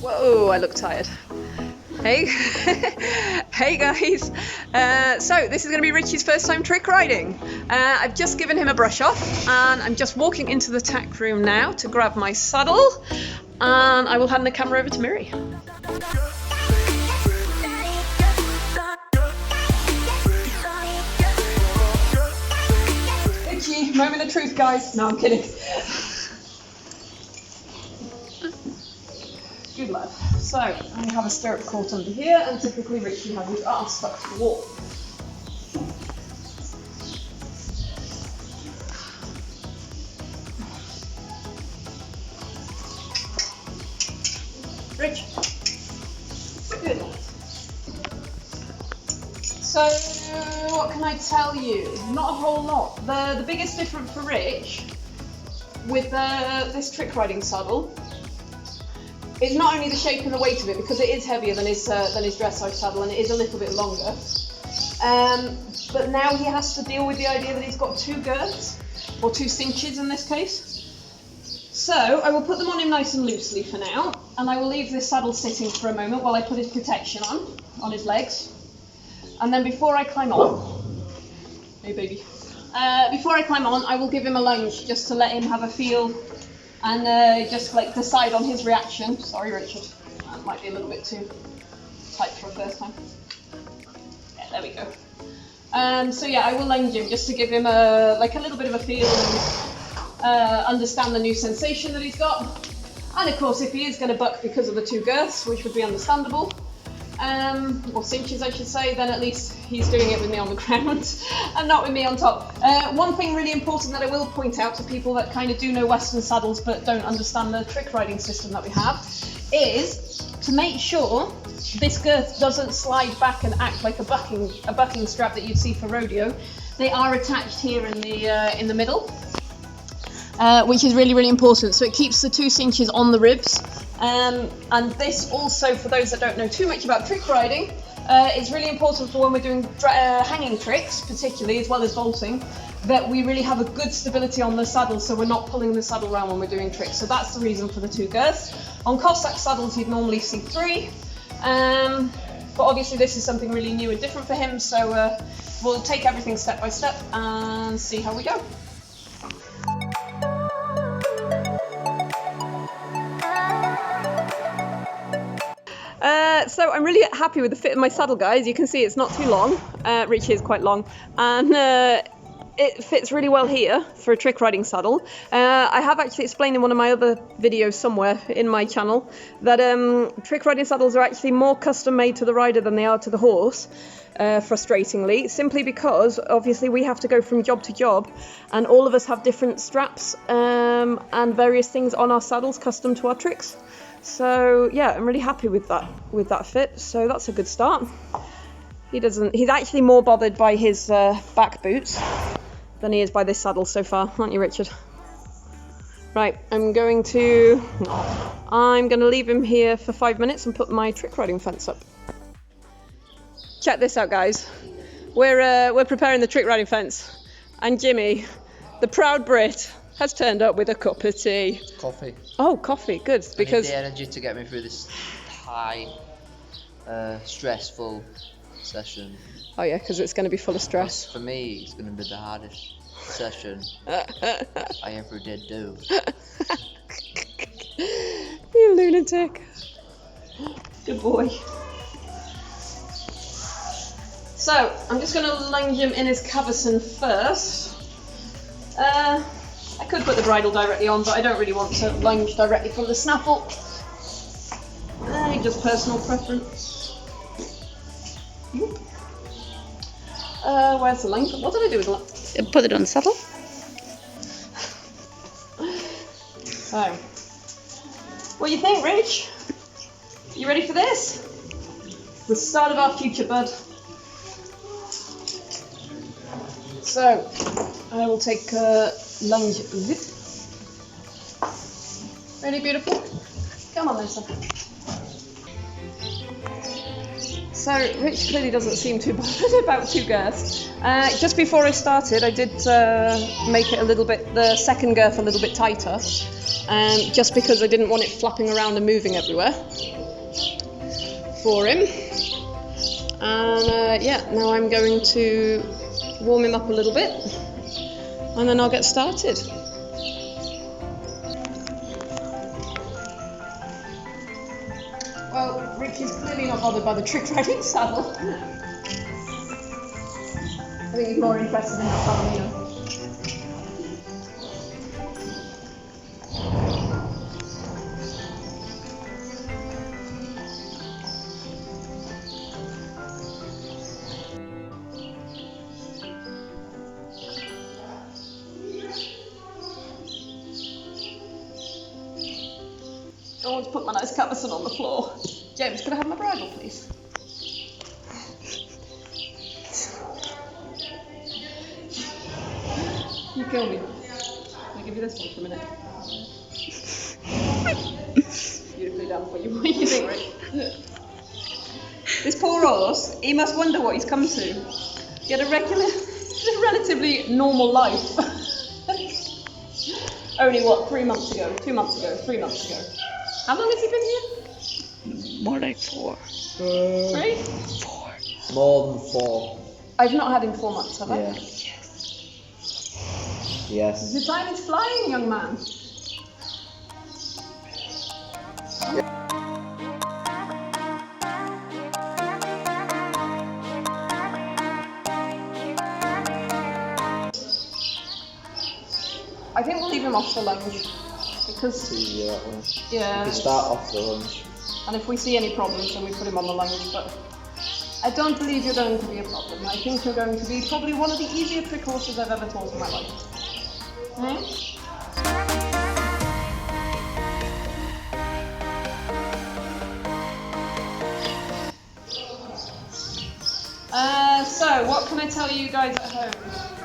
Whoa, I look tired. Hey, hey guys. So this is going to be Ricchi's first time trick riding. I've just given him a brush off and I'm just walking into the tack room now to grab my saddle, and I will hand the camera over to Miri. Ricchi, moment of truth, guys. No, I'm kidding. Good lad. So, I have a stirrup caught under here, and typically Ricchi has his arms stuck to the wall. Rich. Good lad. So, what can I tell you? Not a whole lot. The biggest difference for Rich with this trick riding saddle is not only the shape and the weight of it, because it is heavier than his dressage saddle and it is a little bit longer, but now he has to deal with the idea that he's got two girths, or two cinches in this case. So I will put them on him nice and loosely for now, and I will leave this saddle sitting for a moment while I put his protection on his legs. And then before I climb on, hey baby, before I climb on, I will give him a lunge just to let him have a feel and just like decide on his reaction. Sorry, Richard, that might be a little bit too tight for a first time. Yeah, there we go. So yeah, I will lunge him just to give him a little bit of a feel and understand the new sensation that he's got. And of course, if he is going to buck because of the two girths, which would be understandable, or cinches I should say, then at least he's doing it with me on the ground and not with me on top. One thing really important that I will point out to people that kind of do know Western saddles but don't understand the trick riding system that we have is to make sure this girth doesn't slide back and act like a bucking strap that you'd see for rodeo. They are attached here in the middle, which is really, really important. So it keeps the two cinches on the ribs. And this also, for those that don't know too much about trick riding, is really important for when we're doing hanging tricks, particularly, as well as vaulting, that we really have a good stability on the saddle, so we're not pulling the saddle around when we're doing tricks. So that's the reason for the two girths. On Cossack saddles, you'd normally see three, but obviously this is something really new and different for him, so we'll take everything step by step and see how we go. So I'm really happy with the fit of my saddle, guys. You can see it's not too long. Ricchi is quite long, and it fits really well here for a trick riding saddle. I have actually explained in one of my other videos somewhere in my channel that trick riding saddles are actually more custom made to the rider than they are to the horse, frustratingly, simply because obviously we have to go from job to job, and all of us have different straps and various things on our saddles custom to our tricks. So yeah, I'm really happy with that fit. So that's a good start. He's actually more bothered by his back boots than he is by this saddle so far, aren't you, Richard? Right, I'm going to leave him here for 5 minutes and put my trick riding fence up. Check this out, guys. We're preparing the trick riding fence, and Jimmy, the proud Brit, has turned up with a cup of tea. Coffee. Oh, coffee, good. Because I need the energy to get me through this high, stressful session. Oh yeah, because it's going to be full of stress. For me, it's going to be the hardest session I ever did do. You lunatic. Good boy. So, I'm just going to lunge him in his cavesson first. I could put the bridle directly on, but I don't really want to lunge directly from the snaffle. Just personal preference. Where's the lunge? What did I do with the lunge? Put it on the saddle. So, what do you think, Rich? You ready for this? The start of our future, bud. So, I will take a lunge zip. Ready, beautiful? Come on then, son. So Rich clearly doesn't seem too bothered about two girths. Just before I started, I did make it a little bit, the second girth a little bit tighter, just because I didn't want it flapping around and moving everywhere for him. And yeah, now I'm going to warm him up a little bit, and then I'll get started. Well, Ricky's clearly not bothered by the trick riding saddle. I think he's more interested in that ballerina. I want to put my nice cavesson on the floor. James, could I have my bridle, please? You kill me. I'll give you this one for a minute. Beautifully done. What do you think, Rick? This poor horse, he must wonder what he's come to. He had a relatively normal life. Only what, 3 months ago, 2 months ago, 3 months ago. How long has he been here? More like 4. 3? 4. More than 4. I've not had him 4 months, have I? Yeah. Yes. The time is flying, young man. I think we'll leave him off the lunge because Yeah. yeah. We start off the lunge. And if we see any problems, then we put him on the lunge. But I don't believe you're going to be a problem. I think you're going to be probably one of the easier trick horses I've ever taught in my life. So, what can I tell you guys at home?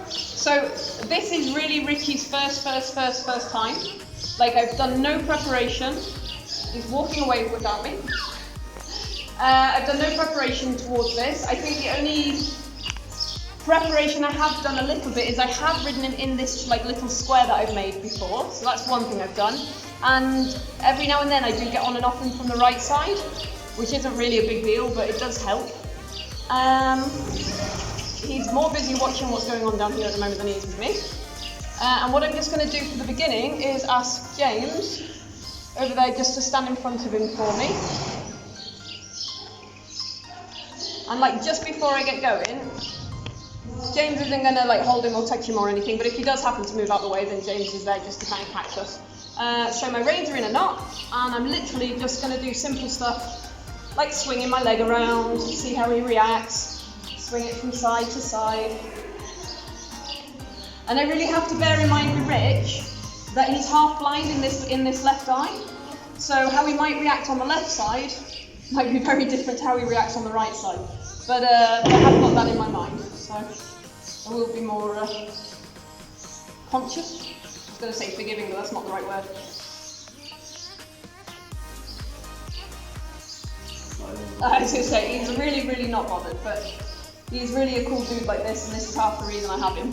So, this is really Ricky's first time. Like, I've done no preparation. He's walking away without me. I've done no preparation towards this. I think the only preparation I have done a little bit is I have ridden him in this like little square that I've made before. So that's one thing I've done. And every now and then I do get on and off him from the right side, which isn't really a big deal, but it does help. He's more busy watching what's going on down here at the moment than he is with me. And what I'm just going to do for the beginning is ask James over there just to stand in front of him for me. And like just before I get going, James isn't going to like hold him or touch him or anything, but if he does happen to move out the way, then James is there just to kind of catch us. So my reins are in a knot, and I'm literally just going to do simple stuff like swinging my leg around, see how he reacts, swing it from side to side. And I really have to bear in mind with Rich that he's half blind in this left eye. So how he might react on the left side might be very different to how he reacts on the right side. But I have got that in my mind, so I will be more conscious. I was going to say forgiving, but that's not the right word. I was going to say, he's really, really not bothered, but he's really a cool dude like this, and this is half the reason I have him.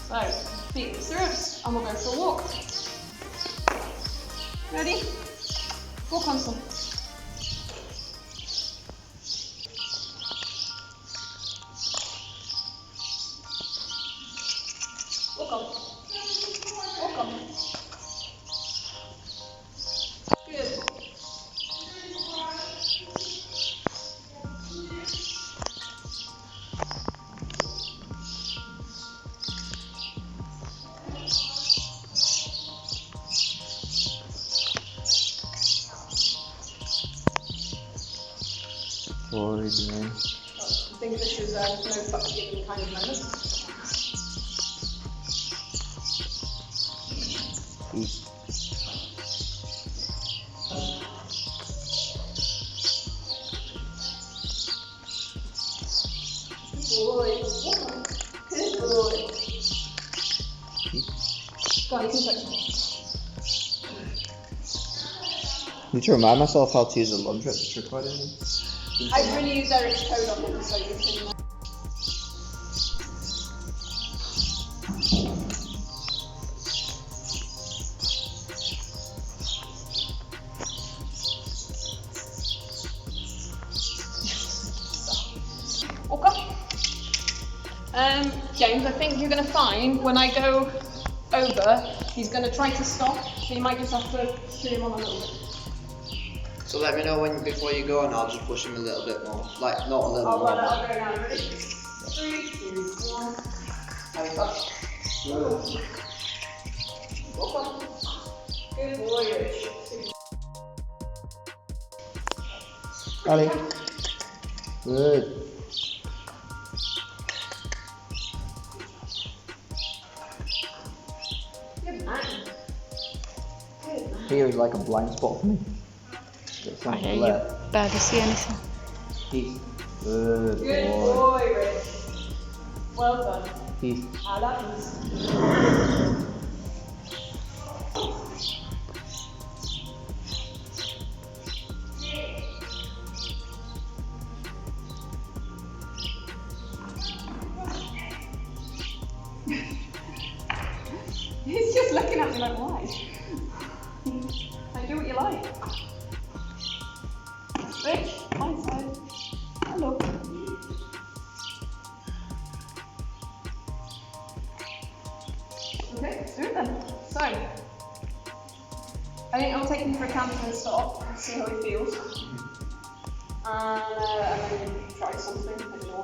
So, feet in the stirrups, and we'll go for a walk. Ready? Walk on, son. Walk on. Walk on. Good. Forward, man. I think this is no fuck giving kind of moment. Good boy. Good boy. Go on, you can touch me. need to remind myself how to use a laundry at the trick riding. I'd really use Eric's code on him so you can. Okay. James, I think you're going to find when I go over, he's going to try to stop, so you might just have to shoot him on a little bit. So let me know when before you go, and I'll just push him a little bit more. Like, not a little more. I'll go now. Ready? 3, 2, 1. Good boy, Rich. Ali. Good. Good man. Here is like a blind spot for me. I hear you barely see anything. Peace. Good Good boy. boy, Rich. Well done. Peace. I love you. He's just looking at me like, why? I do what you like. Rich, my side. Hello. Okay, let's do it then. So, I think I'll take him for a camp and stop and see how he feels. And then try something. I don't know.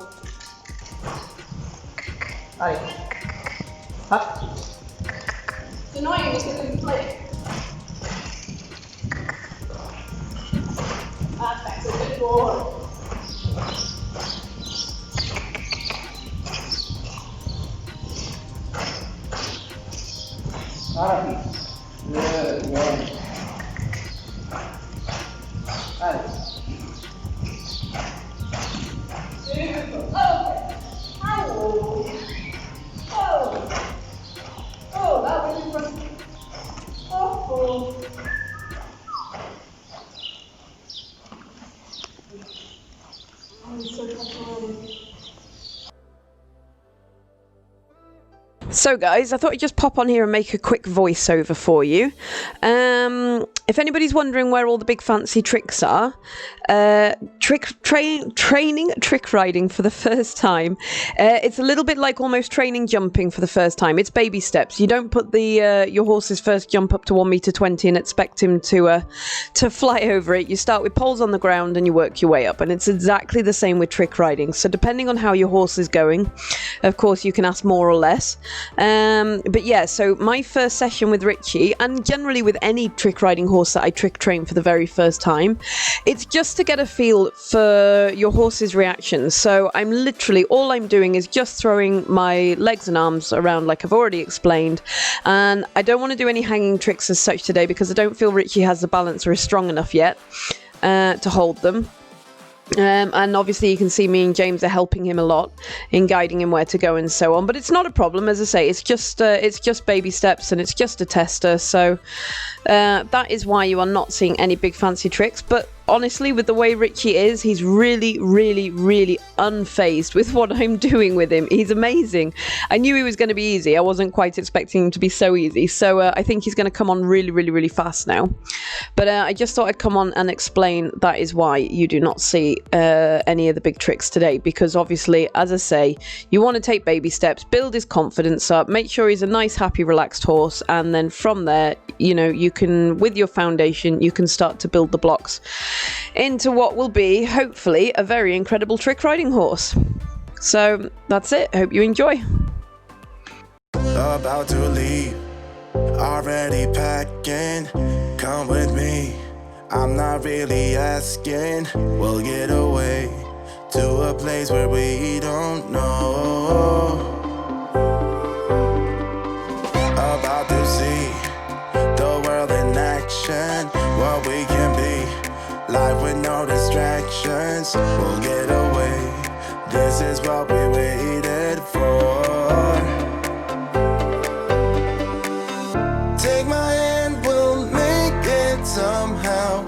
Hi. Huh? It's annoying because it can play. That's a good boy. Alright. Good boy. Hi. Super. Okay. Ow. Oh. Oh, that was impressive. Oh. I'm so fascinated. So guys, I thought I'd just pop on here and make a quick voiceover for you. If anybody's wondering where all the big fancy tricks are, training trick riding for the first time. It's a little bit like almost training jumping for the first time. It's baby steps. You don't put the your horse's first jump up to 1.20 meters and expect him to fly over it. You start with poles on the ground and you work your way up, and it's exactly the same with trick riding. So depending on how your horse is going, of course you can ask more or less. But yeah, so my first session with Ricchi, and generally with any trick riding horse that I trick train for the very first time, it's just to get a feel for your horse's reactions. So all I'm doing is just throwing my legs and arms around like I've already explained, and I don't want to do any hanging tricks as such today because I don't feel Ricchi has the balance or is strong enough yet to hold them. And obviously you can see me and James are helping him a lot in guiding him where to go and so on, but it's not a problem. As I say, it's just baby steps and it's just a tester, so that is why you are not seeing any big fancy tricks. But honestly, with the way Ricchi is, he's really unfazed with what I'm doing with him. He's amazing. I knew he was going to be easy. I wasn't quite expecting him to be so easy, so I think he's going to come on really fast now. But I just thought I'd come on and explain that is why you do not see any of the big tricks today, because obviously, as I say, you want to take baby steps, build his confidence up, make sure he's a nice, happy, relaxed horse, and then from there, you know, you can, with your foundation, you can start to build the blocks into what will be, hopefully, a very incredible trick riding horse. So that's it. Hope you enjoy. About to leave, already packing. Come with me, I'm not really asking. We'll get away to a place where we don't know. About to see the world in action, what we can be, life with no distractions. We'll get away, this is what we waited for. Take my hand, we'll make it somehow.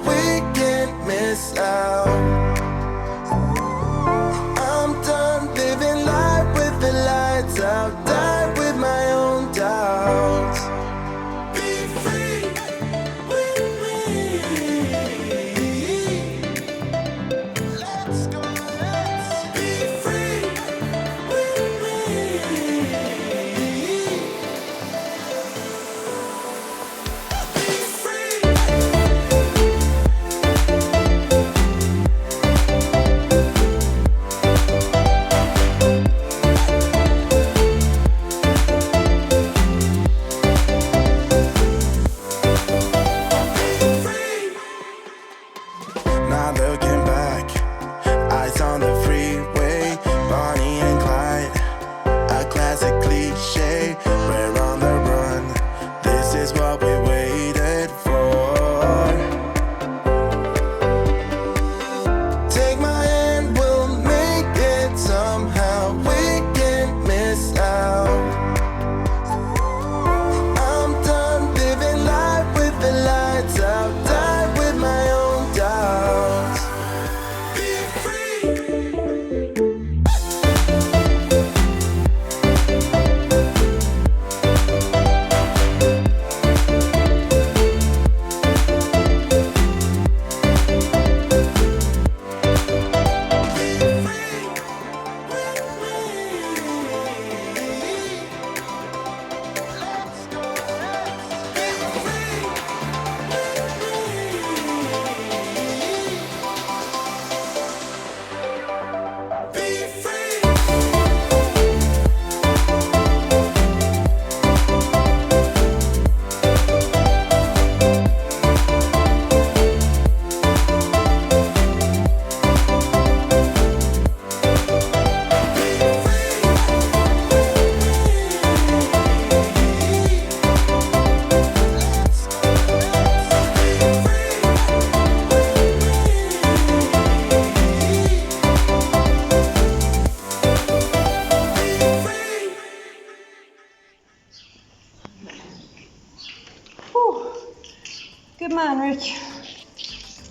Good man, Rich.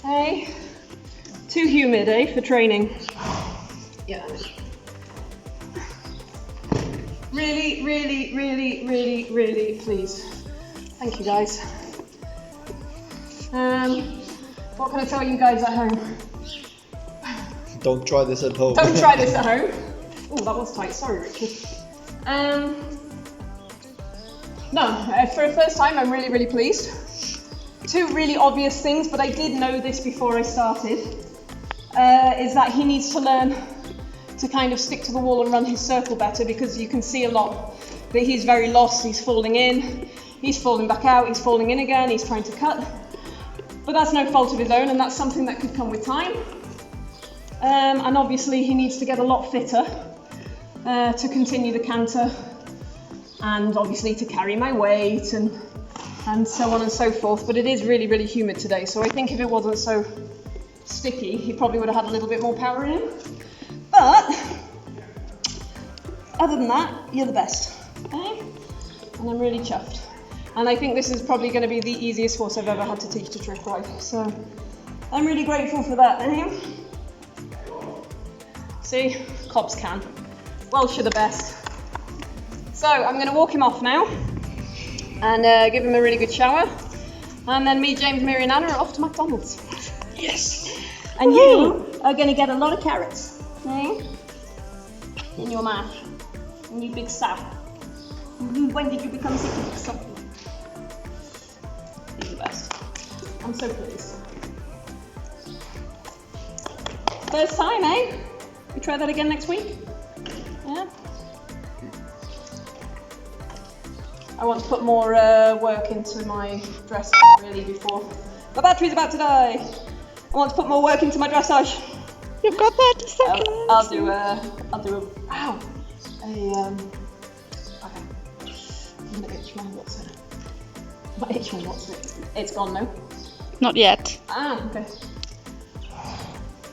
Hey? Too humid, eh, for training? Yeah. Really, really, really, really, really pleased. Thank you, guys. What can I tell you guys at home? Don't try this at home. Don't try this at home. Oh, that was tight. Sorry, Ricchi. No, for a first time, I'm really, really pleased. Two really obvious things, but I did know this before I started, is that he needs to learn to kind of stick to the wall and run his circle better, because you can see a lot that he's very lost. He's falling in, he's falling back out, he's falling in again, he's trying to cut. But that's no fault of his own, and that's something that could come with time. And obviously he needs to get a lot fitter to continue the canter, and obviously to carry my weight and so on and so forth. But it is really, really humid today, so I think if it wasn't so sticky, he probably would have had a little bit more power in him. But other than that, you're the best, okay? And I'm really chuffed. And I think this is probably going to be the easiest horse I've ever had to teach to trick ride. So I'm really grateful for that, eh? See, cops can. Welsh are the best. So I'm going to walk him off now and give him a really good shower. And then me, James, Miri and Anna are off to McDonald's. Yes. And you are going to get a lot of carrots, eh? In your mouth. And you big sap. When did you become such a big sap? He's the best. I'm so pleased. First time, eh? We try that again next week? Yeah? I want to put more work into my dressage really before. My battery's about to die. I want to put more work into my dressage. You've got 30 seconds. I'll do a, okay. I'm gonna itch my what's it? My itch my what's it? It's gone now. Not yet. Ah, okay.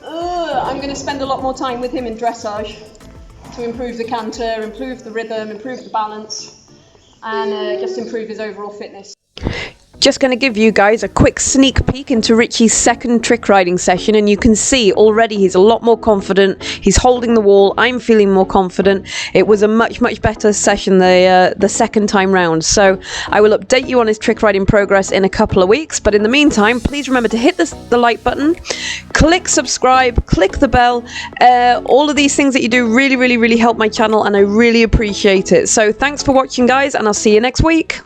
I'm going to spend a lot more time with him in dressage to improve the canter, improve the rhythm, improve the balance, and just improve his overall fitness. Just going to give you guys a quick sneak peek into Ricchi's second trick riding session, and you can see already he's a lot more confident. He's holding the wall. I'm feeling more confident. It was a much better session the second time round. So I will update you on his trick riding progress in a couple of weeks. But in the meantime, please remember to hit the like button, click subscribe, click the bell. All of these things that you do really help my channel, and I really appreciate it. So thanks for watching, guys, and I'll see you next week.